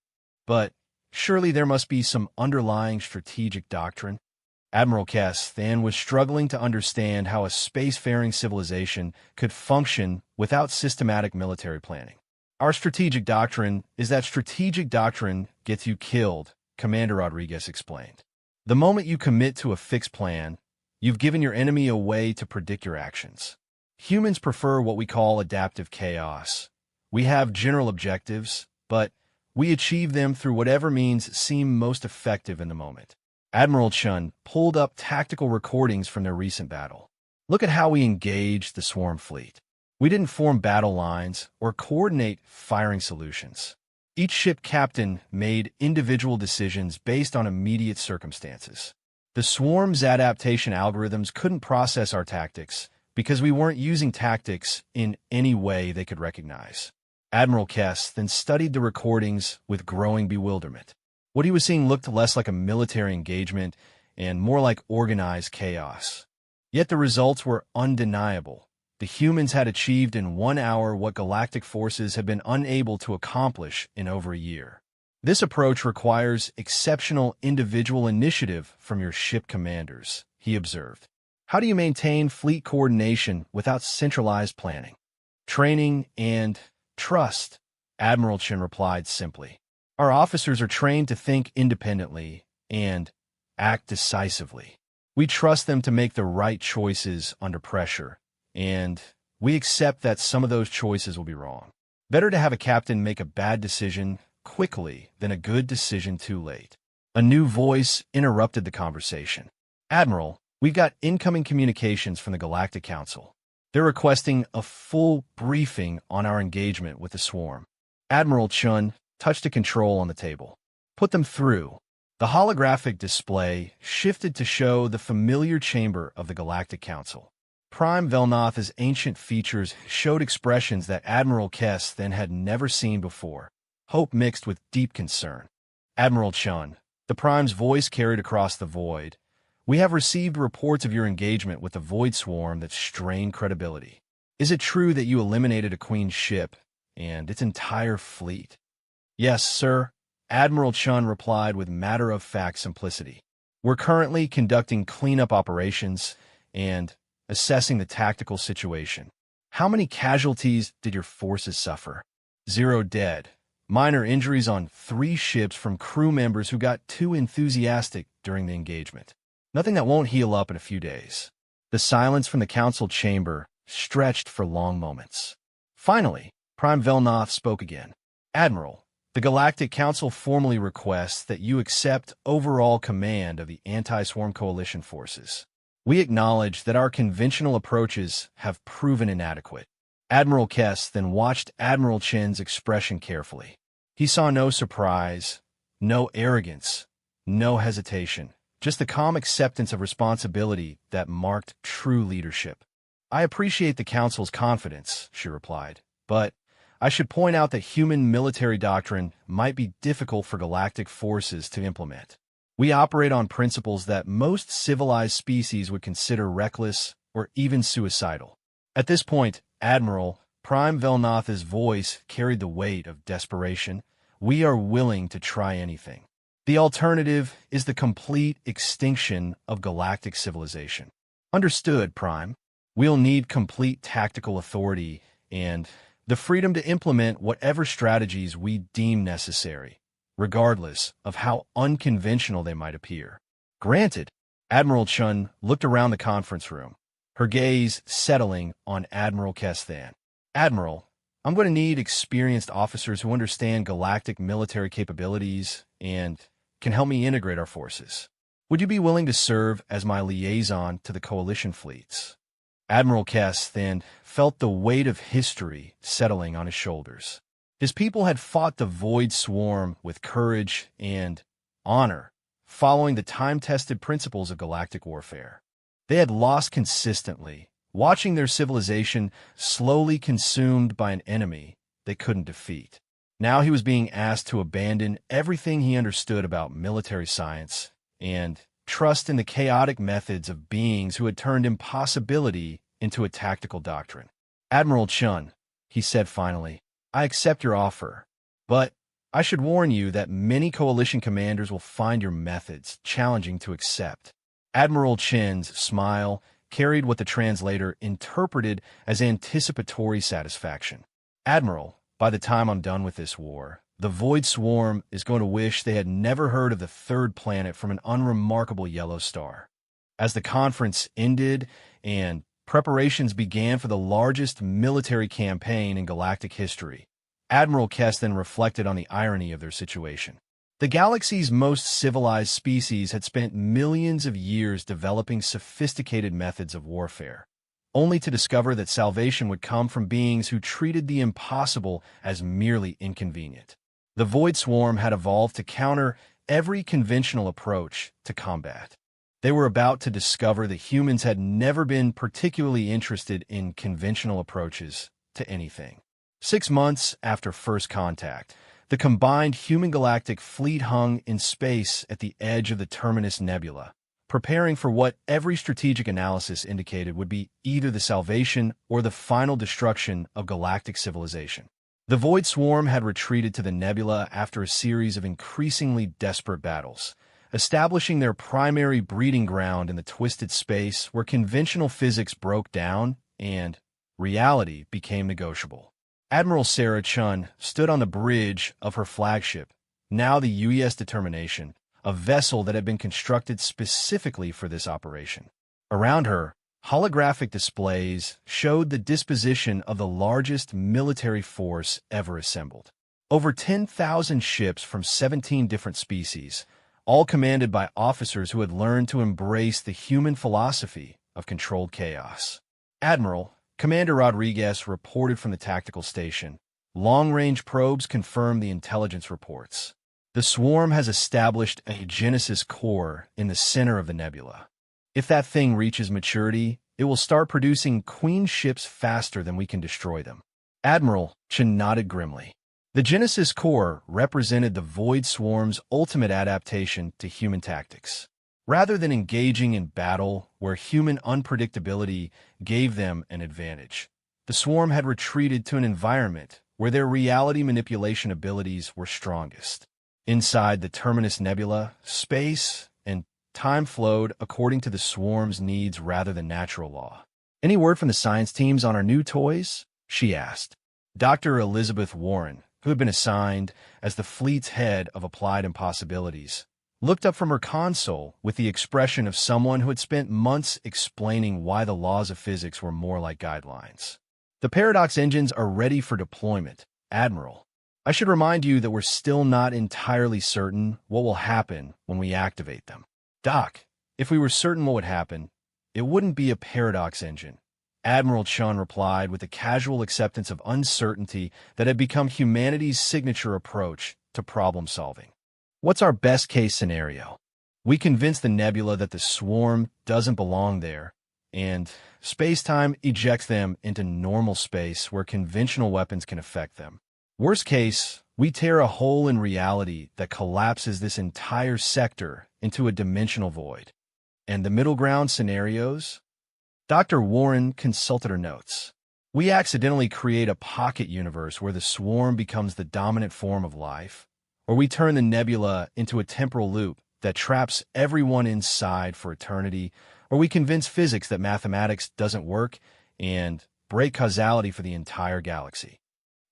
But surely there must be some underlying strategic doctrine. Admiral Kess then was struggling to understand how a spacefaring civilization could function without systematic military planning. Our strategic doctrine is that strategic doctrine gets you killed, Commander Rodriguez explained. The moment you commit to a fixed plan, you've given your enemy a way to predict your actions. Humans prefer what we call adaptive chaos. We have general objectives, but we achieve them through whatever means seem most effective in the moment. Admiral Chun pulled up tactical recordings from their recent battle. Look at how we engaged the swarm fleet. We didn't form battle lines or coordinate firing solutions. Each ship captain made individual decisions based on immediate circumstances. The swarm's adaptation algorithms couldn't process our tactics because we weren't using tactics in any way they could recognize. Admiral Kess then studied the recordings with growing bewilderment. What he was seeing looked less like a military engagement and more like organized chaos. Yet the results were undeniable. The humans had achieved in 1 hour what galactic forces had been unable to accomplish in over a year. This approach requires exceptional individual initiative from your ship commanders, he observed. How do you maintain fleet coordination without centralized planning? Training and trust, Admiral Chin replied simply. Our officers are trained to think independently and act decisively. We trust them to make the right choices under pressure, and we accept that some of those choices will be wrong. Better to have a captain make a bad decision quickly than a good decision too late. A new voice interrupted the conversation. Admiral, we've got incoming communications from the Galactic Council. They're requesting a full briefing on our engagement with the swarm. Admiral Chun touched a control on the table. Put them through. The holographic display shifted to show the familiar chamber of the Galactic Council. Prime Velnoth's ancient features showed expressions that Admiral Kess then had never seen before, hope mixed with deep concern. Admiral Chun, the Prime's voice carried across the void. We have received reports of your engagement with the Void Swarm that strain credibility. Is it true that you eliminated a Queen's ship and its entire fleet? Yes, sir, Admiral Chun replied with matter-of-fact simplicity. We're currently conducting cleanup operations and assessing the tactical situation. How many casualties did your forces suffer? 0 dead. Minor injuries on 3 ships from crew members who got too enthusiastic during the engagement. Nothing that won't heal up in a few days. The silence from the council chamber stretched for long moments. Finally, Prime Velnoth spoke again. Admiral, the Galactic Council formally requests that you accept overall command of the anti-swarm coalition forces. We acknowledge that our conventional approaches have proven inadequate. Admiral Kess then watched Admiral Chin's expression carefully. He saw no surprise, no arrogance, no hesitation, just the calm acceptance of responsibility that marked true leadership. I appreciate the Council's confidence, she replied, but I should point out that human military doctrine might be difficult for galactic forces to implement. We operate on principles that most civilized species would consider reckless or even suicidal. At this point, Admiral, Prime Velnoth's voice carried the weight of desperation. We are willing to try anything. The alternative is the complete extinction of galactic civilization. Understood, Prime. We'll need complete tactical authority and the freedom to implement whatever strategies we deem necessary, regardless of how unconventional they might appear. Granted. Admiral Chun looked around the conference room, her gaze settling on Admiral Kesthan. Admiral, I'm going to need experienced officers who understand galactic military capabilities and can help me integrate our forces. Would you be willing to serve as my liaison to the coalition fleets? Admiral Kesthan felt the weight of history settling on his shoulders. His people had fought the Void Swarm with courage and honor, following the time-tested principles of galactic warfare. They had lost consistently, watching their civilization slowly consumed by an enemy they couldn't defeat. Now he was being asked to abandon everything he understood about military science and trust in the chaotic methods of beings who had turned impossibility into a tactical doctrine. Admiral Chun, he said finally, I accept your offer, but I should warn you that many coalition commanders will find your methods challenging to accept. Admiral Chen's smile carried what the translator interpreted as anticipatory satisfaction. Admiral, by the time I'm done with this war, the Void Swarm is going to wish they had never heard of the third planet from an unremarkable yellow star. As the conference ended and preparations began for the largest military campaign in galactic history, Admiral Keston reflected on the irony of their situation. The galaxy's most civilized species had spent millions of years developing sophisticated methods of warfare, only to discover that salvation would come from beings who treated the impossible as merely inconvenient. The Void Swarm had evolved to counter every conventional approach to combat. They were about to discover that humans had never been particularly interested in conventional approaches to anything. 6 months after first contact, the combined human galactic fleet hung in space at the edge of the Terminus Nebula, preparing for what every strategic analysis indicated would be either the salvation or the final destruction of galactic civilization. The Void Swarm had retreated to the nebula after a series of increasingly desperate battles, establishing their primary breeding ground in the twisted space where conventional physics broke down and reality became negotiable. Admiral Sarah Chun stood on the bridge of her flagship, now the UES Determination, a vessel that had been constructed specifically for this operation. Around her, holographic displays showed the disposition of the largest military force ever assembled. Over 10,000 ships from 17 different species, all commanded by officers who had learned to embrace the human philosophy of controlled chaos. Admiral, Commander Rodriguez reported from the tactical station. Long-range probes confirmed the intelligence reports. The swarm has established a Genesis core in the center of the nebula. If that thing reaches maturity, it will start producing queen ships faster than we can destroy them. Admiral Chen nodded grimly. The Genesis core represented the Void Swarm's ultimate adaptation to human tactics. Rather than engaging in battle where human unpredictability gave them an advantage, the swarm had retreated to an environment where their reality manipulation abilities were strongest. Inside the Terminus Nebula, space and time flowed according to the swarm's needs rather than natural law. Any word from the science teams on our new toys? She asked. Dr. Elizabeth Warren, who had been assigned as the fleet's head of applied impossibilities, looked up from her console with the expression of someone who had spent months explaining why the laws of physics were more like guidelines. The paradox engines are ready for deployment, Admiral. I should remind you that we're still not entirely certain what will happen when we activate them. Doc, if we were certain what would happen, it wouldn't be a paradox engine. Admiral Chun replied with a casual acceptance of uncertainty that had become humanity's signature approach to problem solving. What's our best-case scenario? We convince the nebula that the swarm doesn't belong there, and space-time ejects them into normal space where conventional weapons can affect them. Worst case, we tear a hole in reality that collapses this entire sector into a dimensional void. And the middle ground scenarios? Dr. Warren consulted her notes. We accidentally create a pocket universe where the swarm becomes the dominant form of life, or we turn the nebula into a temporal loop that traps everyone inside for eternity, or we convince physics that mathematics doesn't work and break causality for the entire galaxy.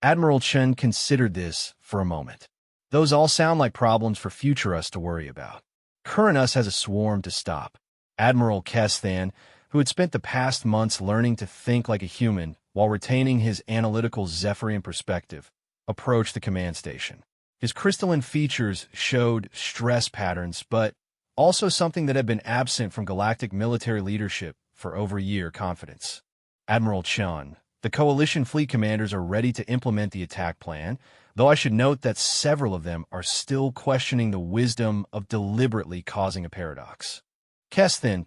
Admiral Chen considered this for a moment. Those all sound like problems for future us to worry about. Current us has a swarm to stop. Admiral Kesthan, who had spent the past months learning to think like a human while retaining his analytical Zephyrian perspective, approached the command station. His crystalline features showed stress patterns, but also something that had been absent from galactic military leadership for over a year: confidence. Admiral Chen, the Coalition fleet commanders are ready to implement the attack plan, though I should note that several of them are still questioning the wisdom of deliberately causing a paradox. Kesthan,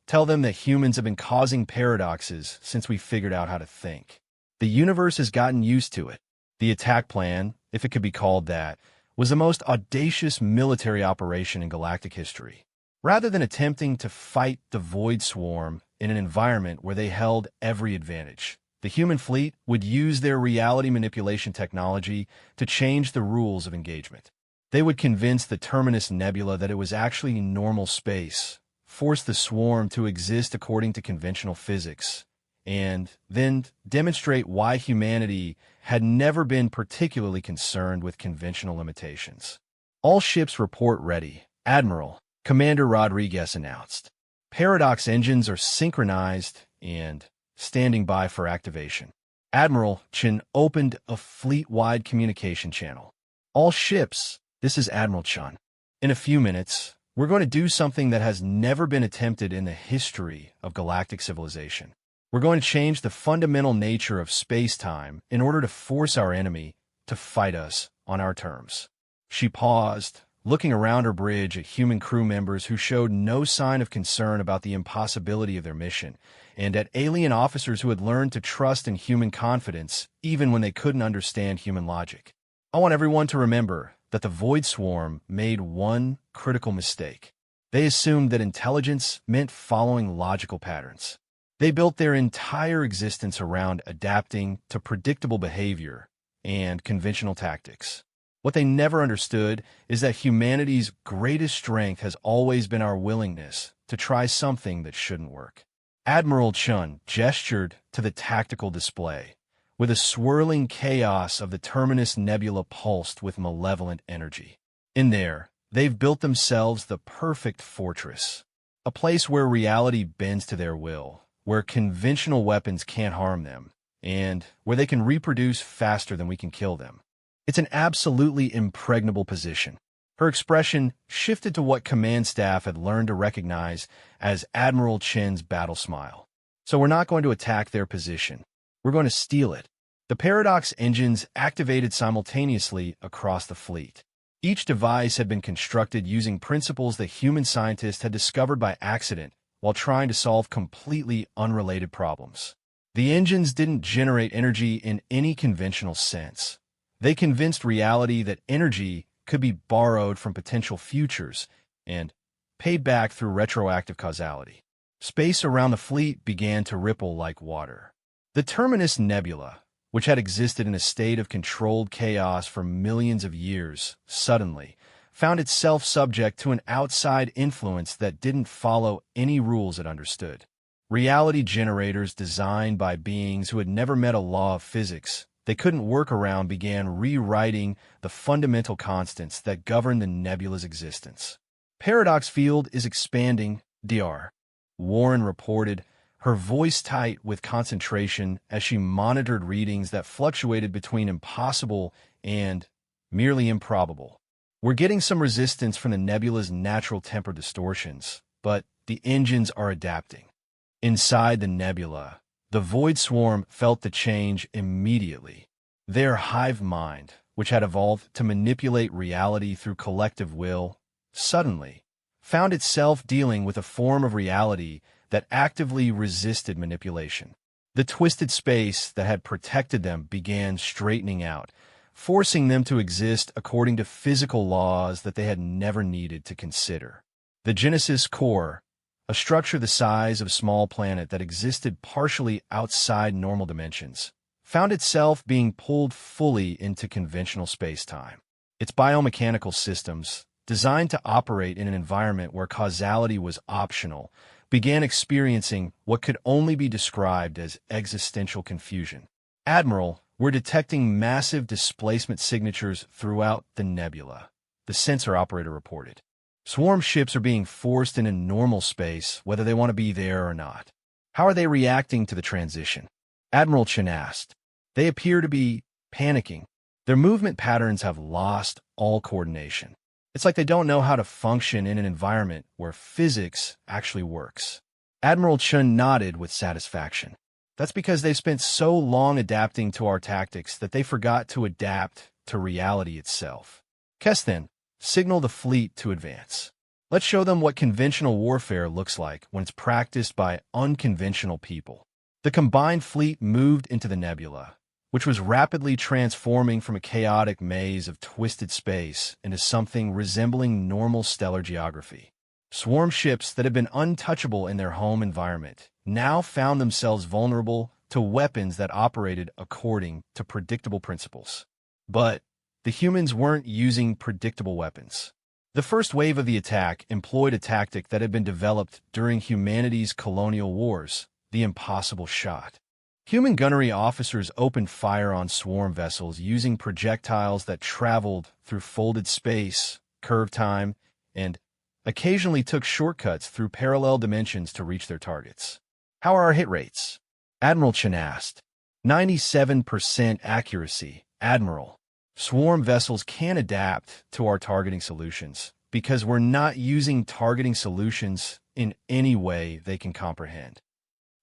tell them that humans have been causing paradoxes since we figured out how to think. The universe has gotten used to it. The attack plan, if it could be called that, was the most audacious military operation in galactic history. Rather than attempting to fight the Void Swarm in an environment where they held every advantage, the human fleet would use their reality manipulation technology to change the rules of engagement. They would convince the Terminus Nebula that it was actually normal space, force the swarm to exist according to conventional physics, and then demonstrate why humanity had never been particularly concerned with conventional limitations. All ships report ready, Admiral, Commander Rodriguez announced. Paradox engines are synchronized and standing by for activation. Admiral Chen opened a fleet-wide communication channel. All ships, this is Admiral Chen. In a few minutes, we're going to do something that has never been attempted in the history of galactic civilization. We're going to change the fundamental nature of space-time in order to force our enemy to fight us on our terms. She paused, looking around her bridge at human crew members who showed no sign of concern about the impossibility of their mission, and at alien officers who had learned to trust in human confidence even when they couldn't understand human logic. I want everyone to remember that the Void Swarm made one critical mistake. They assumed that intelligence meant following logical patterns. They built their entire existence around adapting to predictable behavior and conventional tactics. What they never understood is that humanity's greatest strength has always been our willingness to try something that shouldn't work. Admiral Chen gestured to the tactical display, with a swirling chaos of the Terminus Nebula pulsed with malevolent energy. In there, they've built themselves the perfect fortress, a place where reality bends to their will, where conventional weapons can't harm them, and where they can reproduce faster than we can kill them. It's an absolutely impregnable position. Her expression shifted to what command staff had learned to recognize as Admiral Chen's battle smile. So we're not going to attack their position. We're going to steal it. The Paradox engines activated simultaneously across the fleet. Each device had been constructed using principles that human scientists had discovered by accident while trying to solve completely unrelated problems. The engines didn't generate energy in any conventional sense. They convinced reality that energy could be borrowed from potential futures and paid back through retroactive causality. Space around the fleet began to ripple like water. The Terminus Nebula, which had existed in a state of controlled chaos for millions of years, suddenly found itself subject to an outside influence that didn't follow any rules it understood. Reality generators designed by beings who had never met a law of physics they couldn't work around began rewriting the fundamental constants that govern the nebula's existence. Paradox field is expanding, Dr. Warren reported, her voice tight with concentration as she monitored readings that fluctuated between impossible and merely improbable. We're getting some resistance from the nebula's natural temper distortions, but the engines are adapting. Inside the nebula, the Void Swarm felt the change immediately. Their hive mind, which had evolved to manipulate reality through collective will, suddenly found itself dealing with a form of reality that actively resisted manipulation. The twisted space that had protected them began straightening out, forcing them to exist according to physical laws that they had never needed to consider. The Genesis core, a structure the size of a small planet that existed partially outside normal dimensions, found itself being pulled fully into conventional space-time. Its biomechanical systems, designed to operate in an environment where causality was optional, began experiencing what could only be described as existential confusion. Admiral, we're detecting massive displacement signatures throughout the nebula, the sensor operator reported. Swarm ships are being forced into normal space, whether they want to be there or not. How are they reacting to the transition? Admiral Chen asked. They appear to be panicking. Their movement patterns have lost all coordination. It's like they don't know how to function in an environment where physics actually works. Admiral Chen nodded with satisfaction. That's because they've spent so long adapting to our tactics that they forgot to adapt to reality itself. Keston, signal the fleet to advance. Let's show them what conventional warfare looks like when it's practiced by unconventional people. The combined fleet moved into the nebula, which was rapidly transforming from a chaotic maze of twisted space into something resembling normal stellar geography. Swarm ships that had been untouchable in their home environment now found themselves vulnerable to weapons that operated according to predictable principles. But the humans weren't using predictable weapons. The first wave of the attack employed a tactic that had been developed during humanity's colonial wars, the impossible shot. Human gunnery officers opened fire on swarm vessels using projectiles that traveled through folded space, curved time, and occasionally took shortcuts through parallel dimensions to reach their targets. How are our hit rates? Admiral Chen asked. 97% accuracy, Admiral. Swarm vessels can adapt to our targeting solutions because we're not using targeting solutions in any way they can comprehend.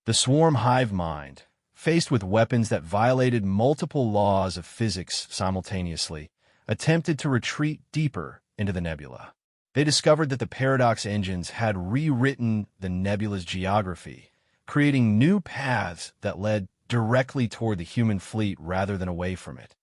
The swarm hive mind, faced with weapons that violated multiple laws of physics simultaneously, attempted to retreat deeper into the nebula. They discovered that the paradox engines had rewritten the nebula's geography, creating new paths that led directly toward the human fleet rather than away from it.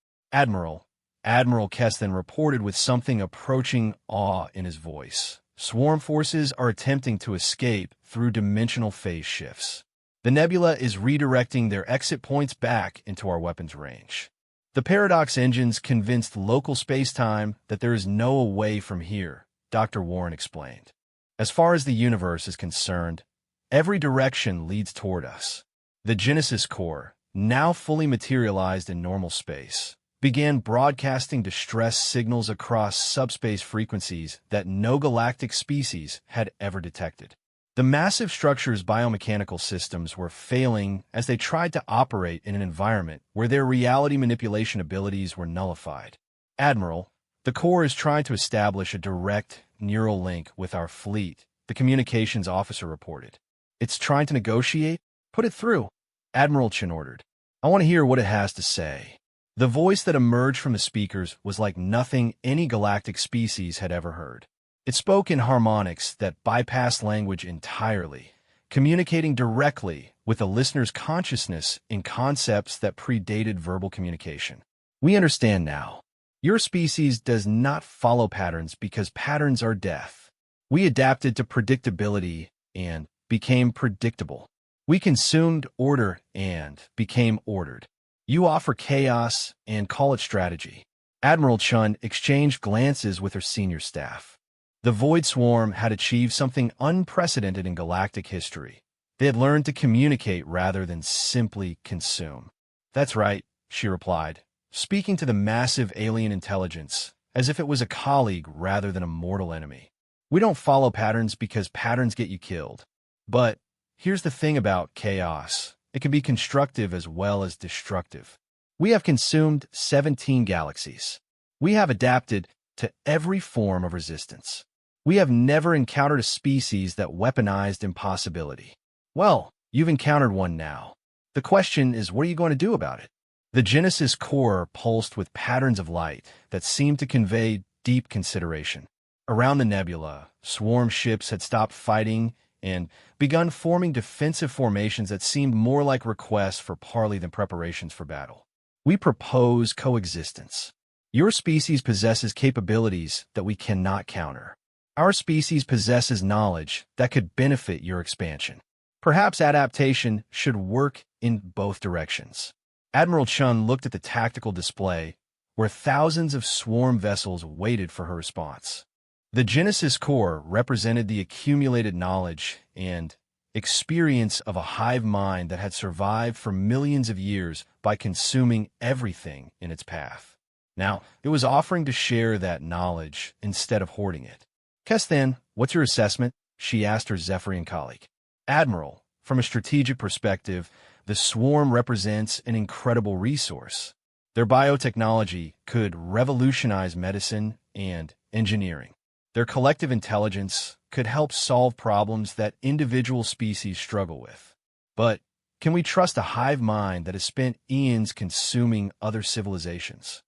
Admiral Keston reported with something approaching awe in his voice. Swarm forces are attempting to escape through dimensional phase shifts. The nebula is redirecting their exit points back into our weapons range. The paradox engines convinced local space-time that there is no away from here, Dr. Warren explained. As far as the universe is concerned, every direction leads toward us. The Genesis core, now fully materialized in normal space, began broadcasting distress signals across subspace frequencies that no galactic species had ever detected. The massive structure's biomechanical systems were failing as they tried to operate in an environment where their reality manipulation abilities were nullified. Admiral, the core is trying to establish a direct neural link with our fleet, the communications officer reported. It's trying to negotiate? Put it through, Admiral Chen ordered. I want to hear what it has to say. The voice that emerged from the speakers was like nothing any galactic species had ever heard. It spoke in harmonics that bypassed language entirely, communicating directly with the listener's consciousness in concepts that predated verbal communication. We understand now. Your species does not follow patterns because patterns are death. We adapted to predictability and became predictable. We consumed order and became ordered. You offer chaos and call it strategy. Admiral Chun exchanged glances with her senior staff. The Void Swarm had achieved something unprecedented in galactic history. They had learned to communicate rather than simply consume. That's right, she replied, speaking to the massive alien intelligence as if it was a colleague rather than a mortal enemy. We don't follow patterns because patterns get you killed. But here's the thing about chaos. It can be constructive as well as destructive. We have consumed 17 galaxies. We have adapted to every form of resistance. We have never encountered a species that weaponized impossibility. Well, you've encountered one now. The question is, what are you going to do about it? The Genesis core pulsed with patterns of light that seemed to convey deep consideration. Around the nebula, swarm ships had stopped fighting and begun forming defensive formations that seemed more like requests for parley than preparations for battle. We propose coexistence. Your species possesses capabilities that we cannot counter. Our species possesses knowledge that could benefit your expansion. Perhaps adaptation should work in both directions. Admiral Chun looked at the tactical display where thousands of swarm vessels waited for her response. The Genesis core represented the accumulated knowledge and experience of a hive mind that had survived for millions of years by consuming everything in its path. Now, it was offering to share that knowledge instead of hoarding it. Kestan, what's your assessment? She asked her Zephyrian colleague. Admiral, from a strategic perspective, the swarm represents an incredible resource. Their biotechnology could revolutionize medicine and engineering. Their collective intelligence could help solve problems that individual species struggle with. But can we trust a hive mind that has spent eons consuming other civilizations?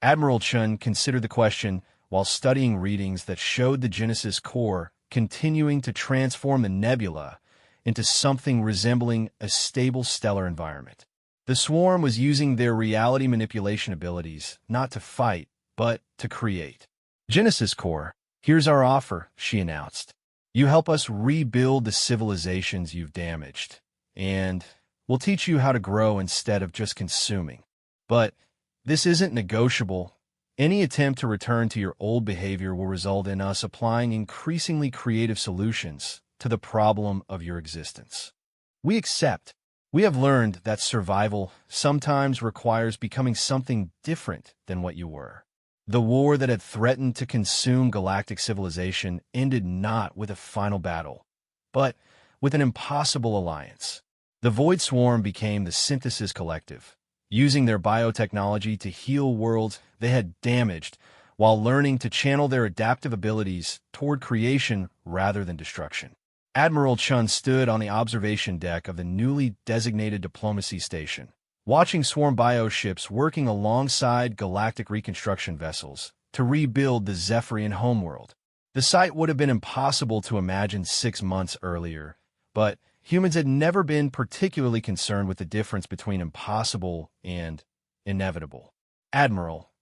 Admiral Chun considered the question while studying readings that showed the Genesis core continuing to transform the nebula into something resembling a stable stellar environment. The swarm was using their reality manipulation abilities not to fight, but to create. Genesis core, here's our offer, she announced. You help us rebuild the civilizations you've damaged, and we'll teach you how to grow instead of just consuming. But this isn't negotiable. Any attempt to return to your old behavior will result in us applying increasingly creative solutions to the problem of your existence. We accept. We have learned that survival sometimes requires becoming something different than what you were. The war that had threatened to consume galactic civilization ended not with a final battle, but with an impossible alliance. The Void Swarm became the Synthesis Collective, using their biotechnology to heal worlds they had damaged while learning to channel their adaptive abilities toward creation rather than destruction. Admiral Chun stood on the observation deck of the newly designated diplomacy station, watching swarm bioships working alongside galactic reconstruction vessels to rebuild the Zephyrian homeworld. The sight would have been impossible to imagine 6 months earlier, but humans had never been particularly concerned with the difference between impossible and inevitable. Admiral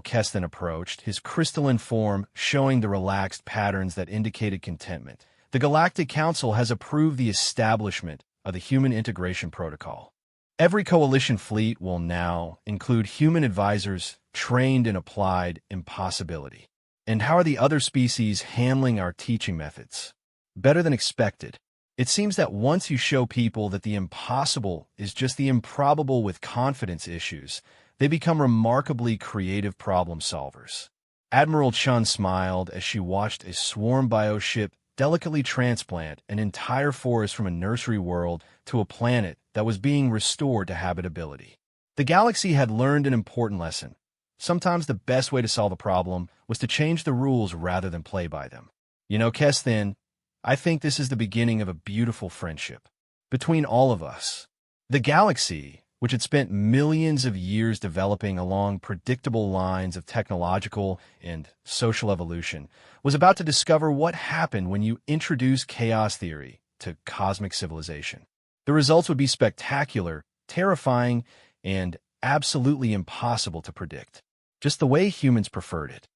Keston approached, his crystalline form showing the relaxed patterns that indicated contentment. The Galactic Council has approved the establishment of the Human Integration Protocol. Every coalition fleet will now include human advisors trained in applied impossibility. And how are the other species handling our teaching methods? Better than expected. It seems that once you show people that the impossible is just the improbable with confidence issues, they become remarkably creative problem solvers. Admiral Chun smiled as she watched a swarm bioship delicately transplant an entire forest from a nursery world to a planet that was being restored to habitability. The galaxy had learned an important lesson. Sometimes the best way to solve a problem was to change the rules rather than play by them. You know, Kestin, I think this is the beginning of a beautiful friendship between all of us. The galaxy, which had spent millions of years developing along predictable lines of technological and social evolution, was about to discover what happened when you introduce chaos theory to cosmic civilization. The results would be spectacular, terrifying, and absolutely impossible to predict, just the way humans preferred it.